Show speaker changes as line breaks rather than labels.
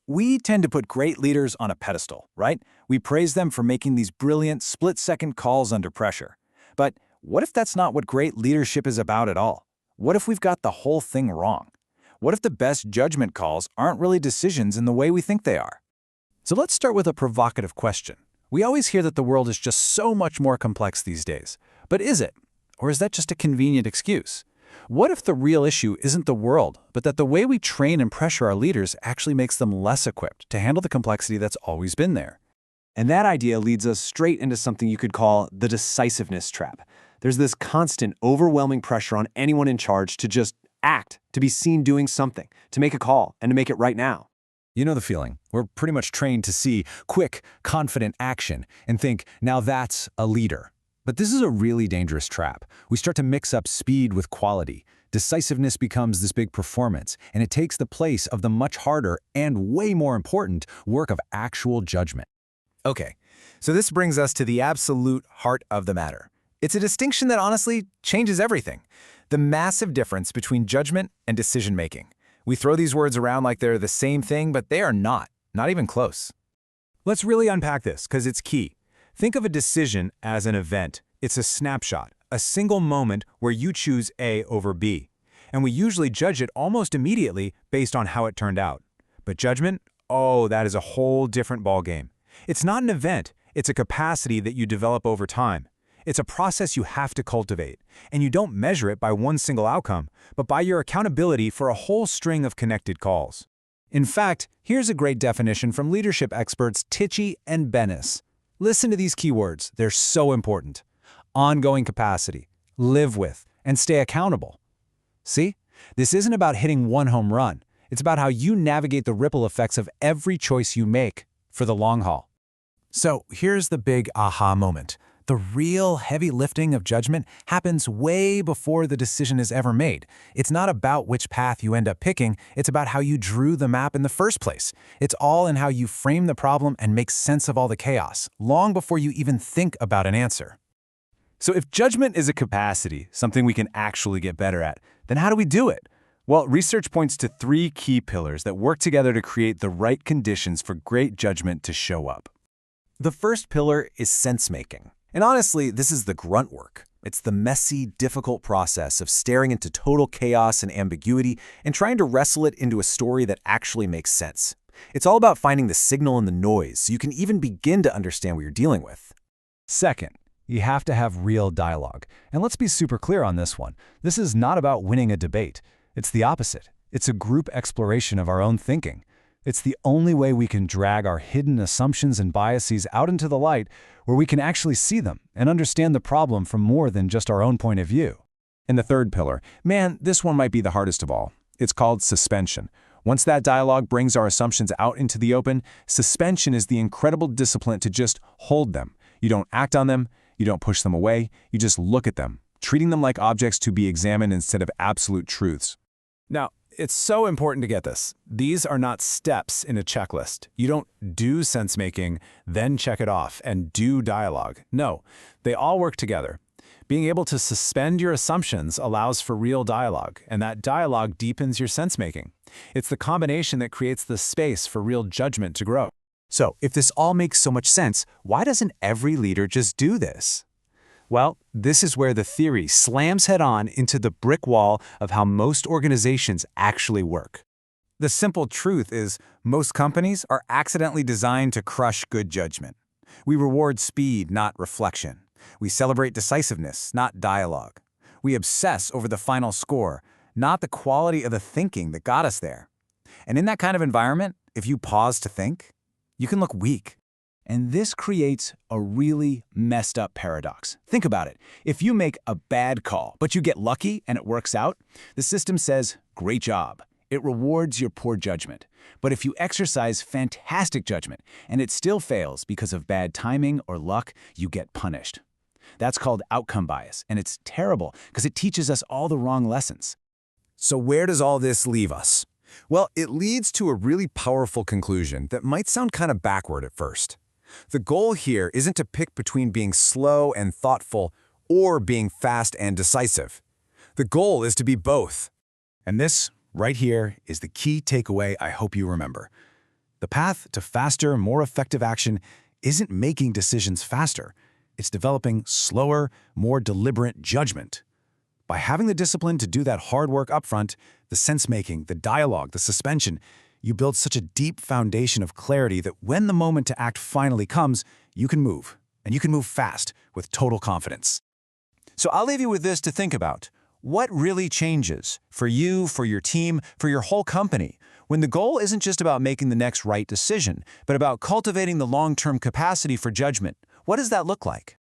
We tend to put great leaders on a pedestal, right? We praise them for making these brilliant, split-second calls under pressure. But what if that's not what great leadership is about at all? What if we've got the whole thing wrong? What if the best judgment calls aren't really decisions in the way we think they are? So let's start with a provocative question. We always hear that the world is just so much more complex these days. But is it? Or is that just a convenient excuse? What if the real issue isn't the world, but that the way we train and pressure our leaders actually makes them less equipped to handle the complexity that's always been there?
And that idea leads us straight into something you could call the decisiveness trap. There's this constant, overwhelming pressure on anyone in charge to just act, to be seen doing something, to make a call, and to make it right now.
You know the feeling. We're pretty much trained to see quick, confident action and think, now that's a leader. But this is a really dangerous trap. We start to mix up speed with quality. Decisiveness becomes this big performance, and it takes the place of the much harder and way more important work of actual judgment.
Okay, so this brings us to the absolute heart of the matter. It's a distinction that honestly changes everything. The massive difference between judgment and decision-making. We throw these words around like they're the same thing, but they are not even close. Let's really unpack this, because it's key. Think of a decision as an event. It's a snapshot, a single moment where you choose A over B. And we usually judge it almost immediately based on how it turned out. But judgment? Oh, that is a whole different ballgame. It's not an event, it's a capacity that you develop over time. It's a process you have to cultivate, and you don't measure it by one single outcome, but by your accountability for a whole string of connected calls. In fact, here's a great definition from leadership experts Tichy and Bennis. Listen to these keywords, they're so important. Ongoing capacity, live with, and stay accountable. See? This isn't about hitting one home run. It's about how you navigate the ripple effects of every choice you make for the long haul. So here's the big aha moment. The real heavy lifting of judgment happens way before the decision is ever made. It's not about which path you end up picking, it's about how you drew the map in the first place. It's all in how you frame the problem and make sense of all the chaos, long before you even think about an answer. So if judgment is a capacity, something we can actually get better at, then how do we do it? Well, research points to 3 key pillars that work together to create the right conditions for great judgment to show up. The first pillar is sense-making. And honestly, this is the grunt work. It's the messy, difficult process of staring into total chaos and ambiguity and trying to wrestle it into a story that actually makes sense. It's all about finding the signal in the noise so you can even begin to understand what you're dealing with. Second, you have to have real dialogue. And let's be super clear on this one. This is not about winning a debate. It's the opposite. It's a group exploration of our own thinking. It's the only way we can drag our hidden assumptions and biases out into the light where we can actually see them and understand the problem from more than just our own point of view. And the third pillar, man, this one might be the hardest of all. It's called suspension. Once that dialogue brings our assumptions out into the open, suspension is the incredible discipline to just hold them. You don't act on them, you don't push them away, you just look at them, treating them like objects to be examined instead of absolute truths. Now, it's so important to get this. These are not steps in a checklist. You don't do sense-making, then check it off, and do dialogue. No, they all work together. Being able to suspend your assumptions allows for real dialogue, and that dialogue deepens your sense-making. It's the combination that creates the space for real judgment to grow. So, if this all makes so much sense, why doesn't every leader just do this? Well, this is where the theory slams head-on into the brick wall of how most organizations actually work. The simple truth is, most companies are accidentally designed to crush good judgment. We reward speed, not reflection. We celebrate decisiveness, not dialogue. We obsess over the final score, not the quality of the thinking that got us there. And in that kind of environment, if you pause to think, you can look weak. And this creates a really messed up paradox. Think about it. If you make a bad call, but you get lucky and it works out, the system says, great job. It rewards your poor judgment. But if you exercise fantastic judgment and it still fails because of bad timing or luck, you get punished. That's called outcome bias, and it's terrible because it teaches us all the wrong lessons. So where does all this leave us? Well, it leads to a really powerful conclusion that might sound kind of backward at first. The goal here isn't to pick between being slow and thoughtful or being fast and decisive. The goal is to be both. And this, right here, is the key takeaway I hope you remember. The The path to faster, more effective action isn't making decisions faster. It's developing slower, more deliberate judgment. By having the discipline to do that hard work upfront, the sense-making, the dialogue, the suspension, you build such a deep foundation of clarity that when the moment to act finally comes, you can move. And you can move fast with total confidence.
So I'll leave you with this to think about. What really changes for you, for your team, for your whole company, when the goal isn't just about making the next right decision, but about cultivating the long-term capacity for judgment? What does that look like?